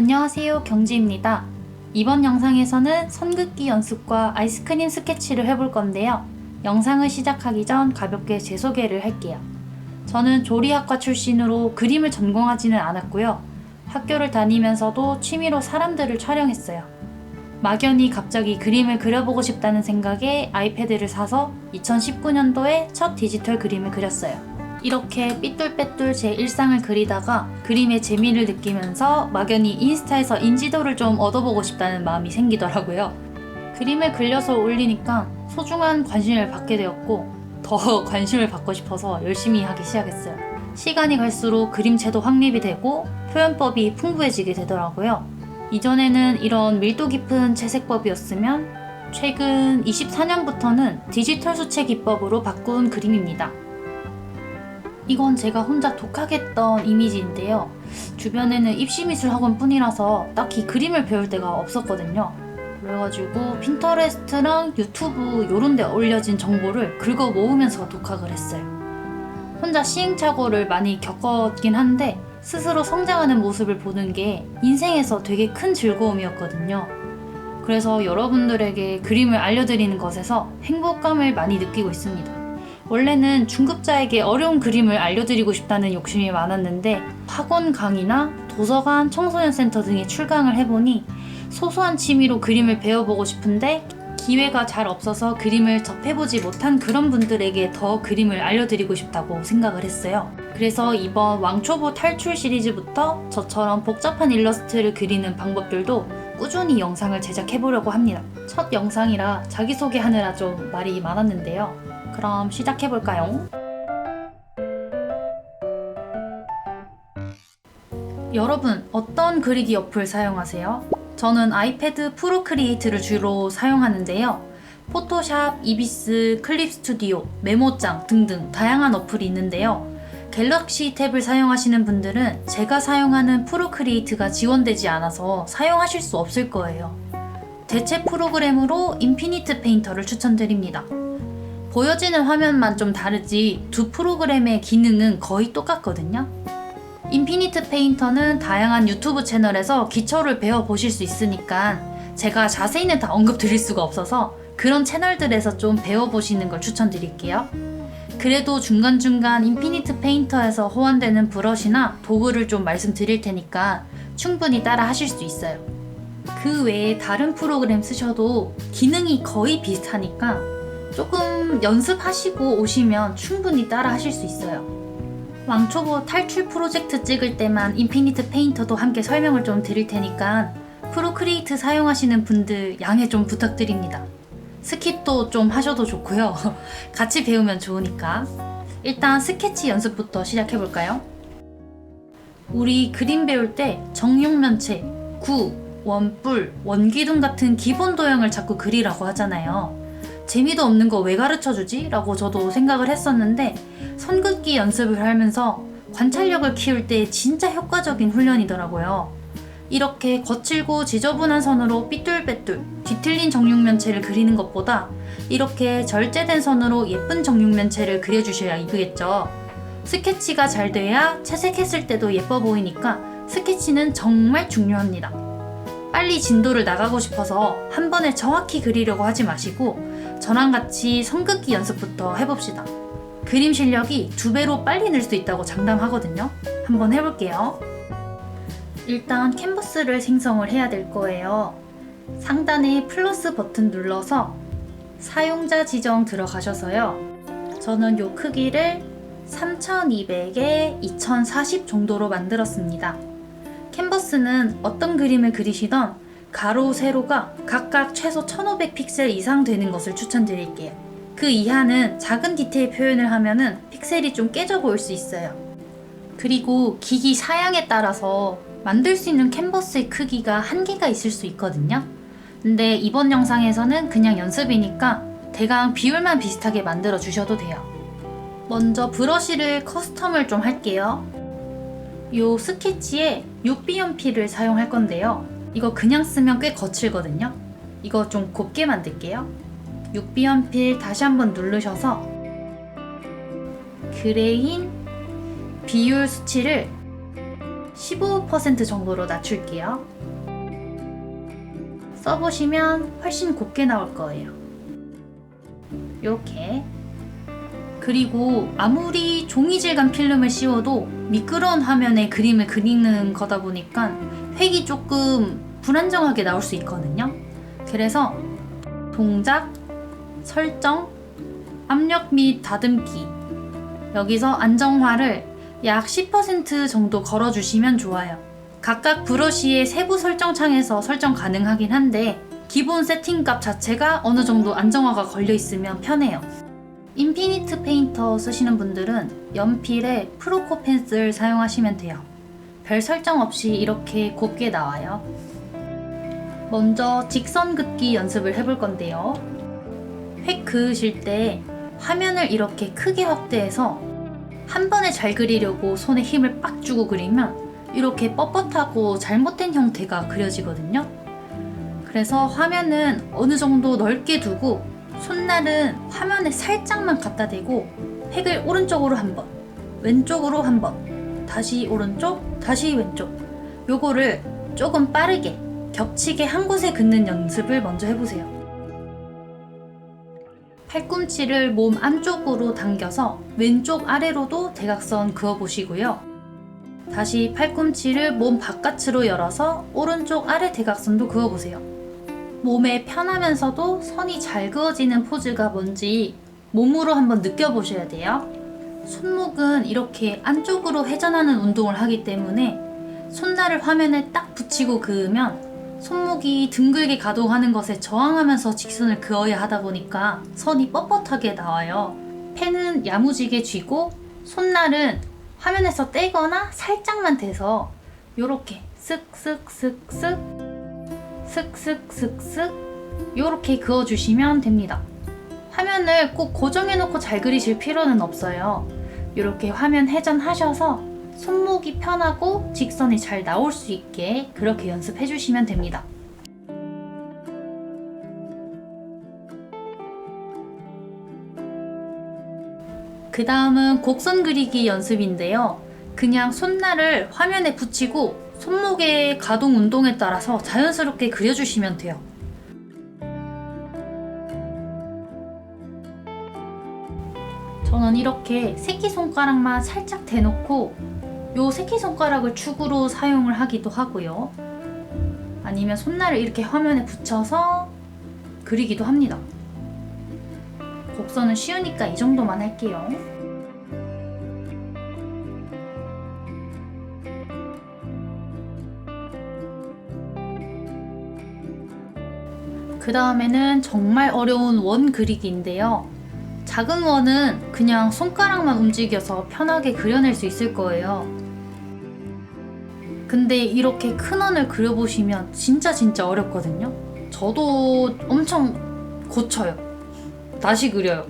안녕하세요, 경지입니다. 이번 영상에서는 선긋기 연습과 아이스크림 스케치를 해볼 건데요. 영상을 시작하기 전 가볍게 제 소개를 할게요. 저는 조리학과 출신으로 그림을 전공하지는 않았고요. 학교를 다니면서도 취미로 사람들을 촬영했어요. 막연히 갑자기 그림을 그려보고 싶다는 생각에 아이패드를 사서 2019년도에 첫 디지털 그림을 그렸어요. 이렇게 삐뚤빼뚤 제 일상을 그리다가 그림의 재미를 느끼면서 막연히 인스타에서 인지도를 좀 얻어보고 싶다는 마음이 생기더라고요. 그림을 그려서 올리니까 소중한 관심을 받게 되었고 더 관심을 받고 싶어서 열심히 하기 시작했어요. 시간이 갈수록 그림체도 확립이 되고 표현법이 풍부해지게 되더라고요. 이전에는 이런 밀도 깊은 채색법이었으면 최근 24년부터는 디지털 수채 기법으로 바꾼 그림입니다. 이건 제가 혼자 독학했던 이미지인데요. 주변에는 입시미술 학원 뿐이라서 딱히 그림을 배울 데가 없었거든요. 그래가지고 핀터레스트랑 유튜브 요런 데 올려진 정보를 긁어 모으면서 독학을 했어요. 혼자 시행착오를 많이 겪었긴 한데 스스로 성장하는 모습을 보는 게 인생에서 되게 큰 즐거움이었거든요. 그래서 여러분들에게 그림을 알려드리는 것에서 행복감을 많이 느끼고 있습니다. 원래는 중급자에게 어려운 그림을 알려드리고 싶다는 욕심이 많았는데 학원 강의나 도서관, 청소년센터 등에 출강을 해보니 소소한 취미로 그림을 배워보고 싶은데 기회가 잘 없어서 그림을 접해보지 못한 그런 분들에게 더 그림을 알려드리고 싶다고 생각을 했어요. 그래서 이번 왕초보 탈출 시리즈부터 저처럼 복잡한 일러스트를 그리는 방법들도 꾸준히 영상을 제작해보려고 합니다. 첫 영상이라 자기소개하느라 좀 말이 많았는데요. 그럼 시작해볼까요? 여러분, 어떤 그리기 어플 사용하세요? 저는 아이패드 프로크리에이트를 주로 사용하는데요. 포토샵, 이비스, 클립 스튜디오, 메모장 등등 다양한 어플이 있는데요. 갤럭시 탭을 사용하시는 분들은 제가 사용하는 프로크리에이트가 지원되지 않아서 사용하실 수 없을 거예요. 대체 프로그램으로 인피니트 페인터를 추천드립니다. 보여지는 화면만 좀 다르지 두 프로그램의 기능은 거의 똑같거든요. 인피니트 페인터는 다양한 유튜브 채널에서 기초를 배워보실 수 있으니까 제가 자세히는 다 언급드릴 수가 없어서 그런 채널들에서 좀 배워보시는 걸 추천드릴게요. 그래도 중간중간 인피니트 페인터에서 호환되는 브러쉬나 도구를 좀 말씀드릴 테니까 충분히 따라 하실 수 있어요. 그 외에 다른 프로그램 쓰셔도 기능이 거의 비슷하니까 조금 연습하시고 오시면 충분히 따라 하실 수 있어요. 왕초보 탈출 프로젝트 찍을 때만 인피니트 페인터도 함께 설명을 좀 드릴 테니까 프로크리에이트 사용하시는 분들 양해 좀 부탁드립니다. 스킵도 좀 하셔도 좋고요. 같이 배우면 좋으니까. 일단 스케치 연습부터 시작해볼까요? 우리 그림 배울 때 정육면체, 구, 원뿔, 원기둥 같은 기본 도형을 자꾸 그리라고 하잖아요. 재미도 없는 거 왜 가르쳐주지? 라고 저도 생각을 했었는데 선긋기 연습을 하면서 관찰력을 키울 때 진짜 효과적인 훈련이더라고요. 이렇게 거칠고 지저분한 선으로 삐뚤빼뚤 뒤틀린 정육면체를 그리는 것보다 이렇게 절제된 선으로 예쁜 정육면체를 그려주셔야 이쁘겠죠. 스케치가 잘 돼야 채색했을 때도 예뻐 보이니까 스케치는 정말 중요합니다. 빨리 진도를 나가고 싶어서 한 번에 정확히 그리려고 하지 마시고 저랑 같이 선긋기 연습부터 해봅시다. 그림 실력이 2배로 빨리 늘 수 있다고 장담하거든요. 한번 해볼게요. 일단 캔버스를 생성을 해야 될 거예요. 상단에 플러스 버튼 눌러서 사용자 지정 들어가셔서요. 저는 요 크기를 3200에 2040 정도로 만들었습니다. 캔버스는 어떤 그림을 그리시던 가로, 세로가 각각 최소 1500 픽셀 이상 되는 것을 추천드릴게요. 그 이하는 작은 디테일 표현을 하면은 픽셀이 좀 깨져 보일 수 있어요. 그리고 기기 사양에 따라서 만들 수 있는 캔버스의 크기가 한계가 있을 수 있거든요. 근데 이번 영상에서는 그냥 연습이니까 대강 비율만 비슷하게 만들어 주셔도 돼요. 먼저 브러쉬를 커스텀을 좀 할게요. 요 스케치에 6B 연필을 사용할 건데요. 이거 그냥 쓰면 꽤 거칠거든요. 이거 좀 곱게 만들게요. 6B 연필 다시 한번 누르셔서 그레인 비율 수치를 15% 정도로 낮출게요. 써보시면 훨씬 곱게 나올 거예요. 이렇게. 그리고 아무리 종이 질감 필름을 씌워도 미끄러운 화면에 그림을 그리는 거다 보니까 획이 조금 불안정하게 나올 수 있거든요. 그래서 동작, 설정, 압력 및 다듬기, 여기서 안정화를 약 10% 정도 걸어주시면 좋아요. 각각 브러쉬의 세부 설정 창에서 설정 가능하긴 한데 기본 세팅값 자체가 어느 정도 안정화가 걸려 있으면 편해요. 인피니트 페인터 쓰시는 분들은 연필에 프로코 펜슬 사용하시면 돼요. 별 설정 없이 이렇게 곱게 나와요. 먼저 직선 긋기 연습을 해볼 건데요. 획 그으실 때 화면을 이렇게 크게 확대해서 한 번에 잘 그리려고 손에 힘을 빡 주고 그리면 이렇게 뻣뻣하고 잘못된 형태가 그려지거든요. 그래서 화면은 어느 정도 넓게 두고 손날은 화면에 살짝만 갖다 대고 획을 오른쪽으로 한 번, 왼쪽으로 한 번, 다시 오른쪽, 다시 왼쪽. 요거를 조금 빠르게 겹치게 한 곳에 긋는 연습을 먼저 해보세요. 팔꿈치를 몸 안쪽으로 당겨서 왼쪽 아래로도 대각선 그어보시고요. 다시 팔꿈치를 몸 바깥으로 열어서 오른쪽 아래 대각선도 그어보세요. 몸에 편하면서도 선이 잘 그어지는 포즈가 뭔지 몸으로 한번 느껴보셔야 돼요. 손목은 이렇게 안쪽으로 회전하는 운동을 하기 때문에 손날을 화면에 딱 붙이고 그으면 손목이 둥글게 가동하는 것에 저항하면서 직선을 그어야 하다 보니까 선이 뻣뻣하게 나와요. 펜은 야무지게 쥐고 손날은 화면에서 떼거나 살짝만 대서 요렇게 쓱쓱쓱쓱 슥슥슥슥 요렇게 그어주시면 됩니다. 화면을 꼭 고정해놓고 잘 그리실 필요는 없어요. 이렇게 화면 회전하셔서 손목이 편하고 직선이 잘 나올 수 있게 그렇게 연습해 주시면 됩니다. 그 다음은 곡선 그리기 연습인데요. 그냥 손날을 화면에 붙이고 손목의 가동 운동에 따라서 자연스럽게 그려주시면 돼요. 저는 이렇게 새끼손가락만 살짝 대놓고 요 새끼손가락을 축으로 사용을 하기도 하고요. 아니면 손날을 이렇게 화면에 붙여서 그리기도 합니다. 곡선은 쉬우니까 이 정도만 할게요. 그 다음에는 정말 어려운 원 그리기인데요. 작은 원은 그냥 손가락만 움직여서 편하게 그려낼 수 있을 거예요. 근데 이렇게 큰 원을 그려보시면 진짜 어렵거든요. 저도 엄청 고쳐요. 다시 그려요.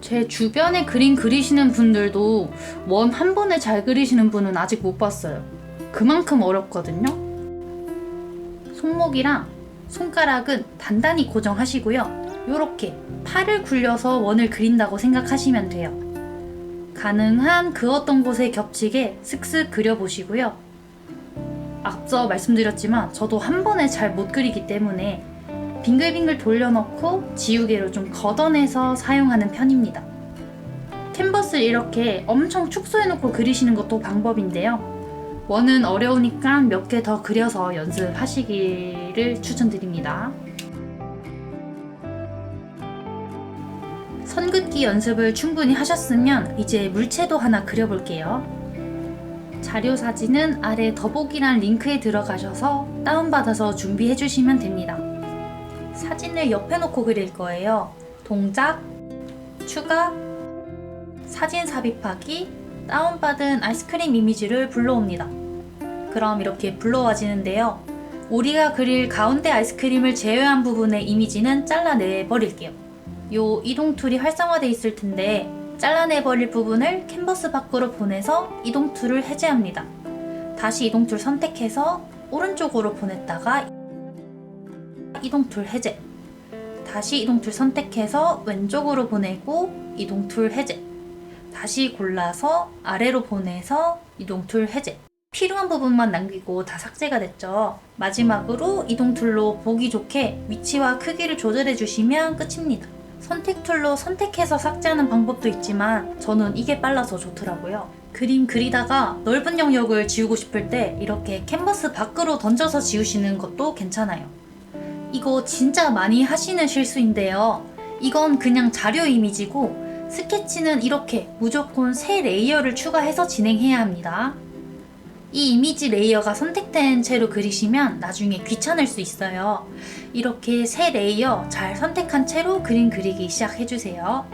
제 주변에 그림 그리시는 분들도 원 한 번에 잘 그리시는 분은 아직 못 봤어요. 그만큼 어렵거든요. 손목이랑 손가락은 단단히 고정하시고요. 이렇게 팔을 굴려서 원을 그린다고 생각하시면 돼요. 가능한 그었던 곳에 겹치게 슥슥 그려보시고요. 앞서 말씀드렸지만 저도 한 번에 잘 못 그리기 때문에 빙글빙글 돌려놓고 지우개로 좀 걷어내서 사용하는 편입니다. 캔버스를 이렇게 엄청 축소해놓고 그리시는 것도 방법인데요. 원은 어려우니까 몇 개 더 그려서 연습하시기를 추천드립니다. 선긋기 연습을 충분히 하셨으면 이제 물체도 하나 그려볼게요. 자료 사진은 아래 더보기란 링크에 들어가셔서 다운받아서 준비해 주시면 됩니다. 사진을 옆에 놓고 그릴 거예요. 동작, 추가, 사진 삽입하기, 다운받은 아이스크림 이미지를 불러옵니다. 그럼 이렇게 불러와지는데요. 우리가 그릴 가운데 아이스크림을 제외한 부분의 이미지는 잘라내버릴게요. 요 이동 툴이 활성화되어 있을 텐데 잘라내버릴 부분을 캔버스 밖으로 보내서 이동 툴을 해제합니다. 다시 이동 툴 선택해서 오른쪽으로 보냈다가 이동 툴 해제. 다시 이동 툴 선택해서 왼쪽으로 보내고 이동 툴 해제. 다시 골라서 아래로 보내서 이동 툴 해제. 필요한 부분만 남기고 다 삭제가 됐죠. 마지막으로 이동 툴로 보기 좋게 위치와 크기를 조절해 주시면 끝입니다. 선택 툴로 선택해서 삭제하는 방법도 있지만 저는 이게 빨라서 좋더라고요. 그림 그리다가 넓은 영역을 지우고 싶을 때 이렇게 캔버스 밖으로 던져서 지우시는 것도 괜찮아요. 이거 진짜 많이 하시는 실수인데요. 이건 그냥 자료 이미지고 스케치는 이렇게 무조건 새 레이어를 추가해서 진행해야 합니다. 이 이미지 레이어가 선택된 채로 그리시면 나중에 귀찮을 수 있어요. 이렇게 새 레이어 잘 선택한 채로 그림 그리기 시작해주세요.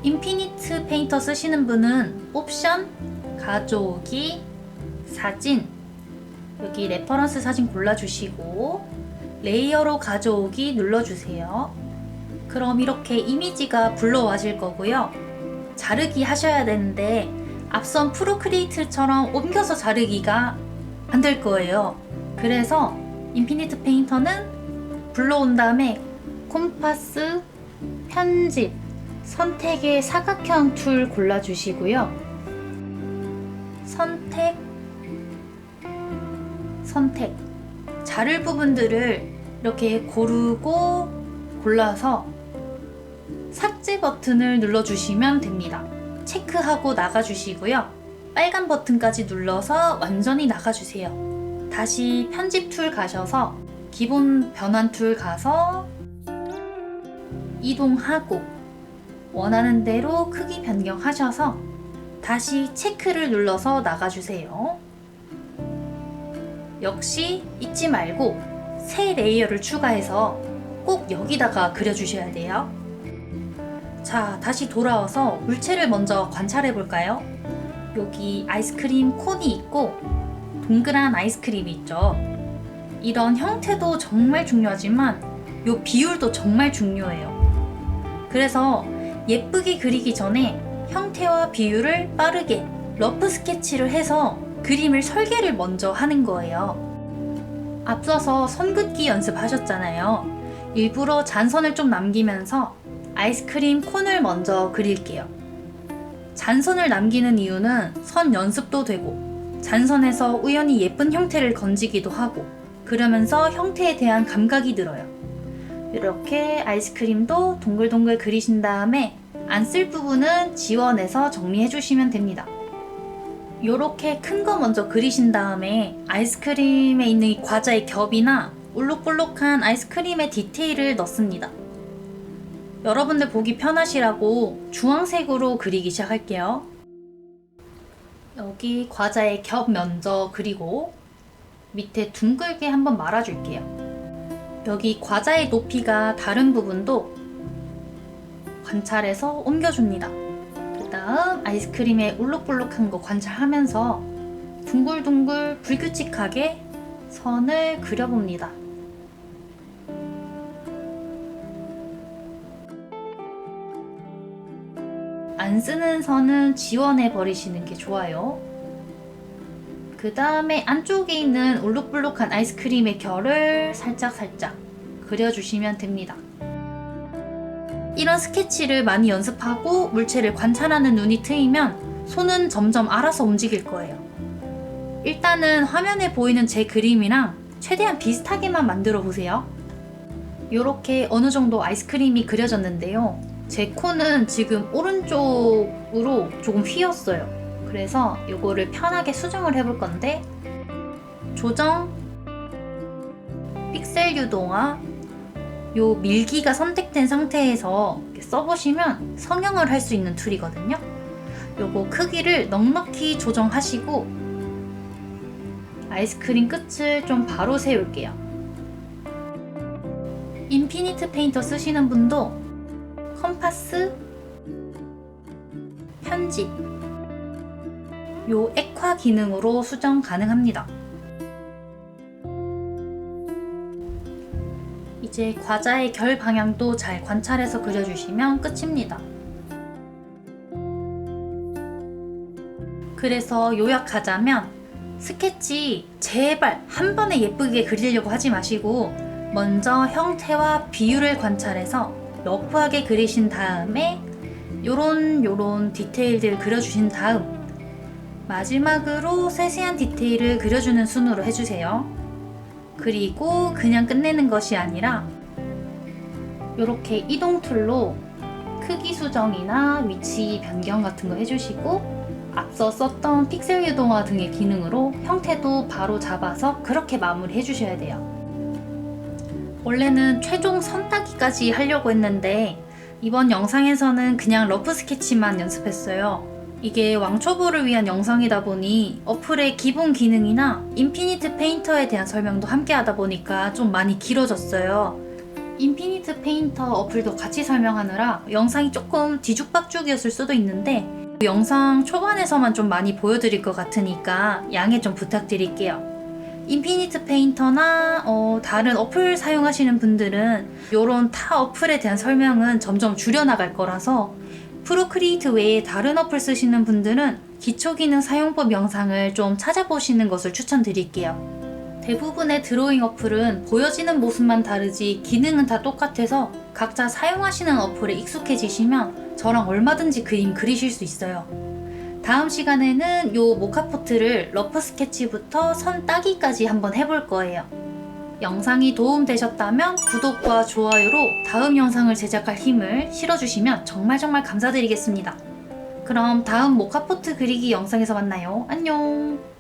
인피니트 페인터 쓰시는 분은 옵션, 가져오기, 사진, 여기 레퍼런스 사진 골라주시고 레이어로 가져오기 눌러주세요. 그럼 이렇게 이미지가 불러와질 거고요. 자르기 하셔야 되는데 앞선 프로크리에이트처럼 옮겨서 자르기가 안 될 거예요. 그래서 인피니트 페인터는 불러온 다음에 콤파스, 편집, 선택의 사각형 툴 골라주시고요. 선택, 자를 부분들을 이렇게 고르고 골라서 삭제 버튼을 눌러주시면 됩니다. 체크하고 나가주시고요. 빨간 버튼까지 눌러서 완전히 나가주세요. 다시 편집 툴 가셔서 기본 변환 툴 가서 이동하고 원하는 대로 크기 변경하셔서 다시 체크를 눌러서 나가주세요. 역시 잊지 말고 새 레이어를 추가해서 꼭 여기다가 그려주셔야 돼요. 자, 다시 돌아와서 물체를 먼저 관찰해 볼까요? 여기 아이스크림 콘이 있고 동그란 아이스크림이 있죠. 이런 형태도 정말 중요하지만 이 비율도 정말 중요해요. 그래서 예쁘게 그리기 전에 형태와 비율을 빠르게 러프 스케치를 해서 그림을 설계를 먼저 하는 거예요. 앞서서 선 긋기 연습하셨잖아요. 일부러 잔선을 좀 남기면서 아이스크림 콘을 먼저 그릴게요. 잔선을 남기는 이유는 선 연습도 되고 잔선에서 우연히 예쁜 형태를 건지기도 하고 그러면서 형태에 대한 감각이 늘어요. 이렇게 아이스크림도 동글동글 그리신 다음에 안 쓸 부분은 지워내서 정리해 주시면 됩니다. 이렇게 큰 거 먼저 그리신 다음에 아이스크림에 있는 이 과자의 겹이나 울룩불룩한 아이스크림의 디테일을 넣습니다. 여러분들 보기 편하시라고 주황색으로 그리기 시작할게요. 여기 과자의 겹 먼저 그리고 밑에 둥글게 한번 말아줄게요. 여기 과자의 높이가 다른 부분도 관찰해서 옮겨줍니다. 그 다음 아이스크림에 울룩불룩한 거 관찰하면서 둥글둥글 불규칙하게 선을 그려봅니다. 안 쓰는 선은 지원해 버리시는 게 좋아요. 그 다음에 안쪽에 있는 울룩불룩한 아이스크림의 결을 살짝살짝 그려주시면 됩니다. 이런 스케치를 많이 연습하고 물체를 관찰하는 눈이 트이면 손은 점점 알아서 움직일 거예요. 일단은 화면에 보이는 제 그림이랑 최대한 비슷하게만 만들어 보세요. 이렇게 어느 정도 아이스크림이 그려졌는데요. 제 코는 지금 오른쪽으로 조금 휘었어요. 그래서 이거를 편하게 수정을 해볼 건데 조정, 픽셀 유동화, 요 밀기가 선택된 상태에서 이렇게 써보시면 성형을 할 수 있는 툴이거든요. 요거 크기를 넉넉히 조정하시고 아이스크림 끝을 좀 바로 세울게요. 인피니트 페인터 쓰시는 분도 컴파스, 편집, 요 액화 기능으로 수정 가능합니다. 이제 과자의 결 방향도 잘 관찰해서 그려주시면 끝입니다. 그래서 요약하자면 스케치 제발 한 번에 예쁘게 그리려고 하지 마시고 먼저 형태와 비율을 관찰해서 러프하게 그리신 다음에 요런 디테일들을 그려주신 다음 마지막으로 세세한 디테일을 그려주는 순으로 해주세요. 그리고 그냥 끝내는 것이 아니라 이렇게 이동 툴로 크기 수정이나 위치 변경 같은 거 해주시고 앞서 썼던 픽셀 유동화 등의 기능으로 형태도 바로 잡아서 그렇게 마무리 해주셔야 돼요. 원래는 최종 선 따기까지 하려고 했는데 이번 영상에서는 그냥 러프 스케치만 연습했어요. 이게 왕초보를 위한 영상이다 보니 어플의 기본 기능이나 인피니트 페인터에 대한 설명도 함께 하다 보니까 좀 많이 길어졌어요. 인피니트 페인터 어플도 같이 설명하느라 영상이 조금 뒤죽박죽이었을 수도 있는데 영상 초반에서만 좀 많이 보여드릴 것 같으니까 양해 좀 부탁드릴게요. 인피니트 페인터나 다른 어플 사용하시는 분들은 이런 타 어플에 대한 설명은 점점 줄여나갈 거라서 프로크리에이트 외에 다른 어플 쓰시는 분들은 기초기능 사용법 영상을 좀 찾아보시는 것을 추천드릴게요. 대부분의 드로잉 어플은 보여지는 모습만 다르지 기능은 다 똑같아서 각자 사용하시는 어플에 익숙해지시면 저랑 얼마든지 그림 그리실 수 있어요. 다음 시간에는 요 모카포트를 러프 스케치부터 선 따기까지 한번 해볼 거예요. 영상이 도움되셨다면 구독과 좋아요로 다음 영상을 제작할 힘을 실어주시면 정말 감사드리겠습니다. 그럼 다음 모카포트 그리기 영상에서 만나요. 안녕!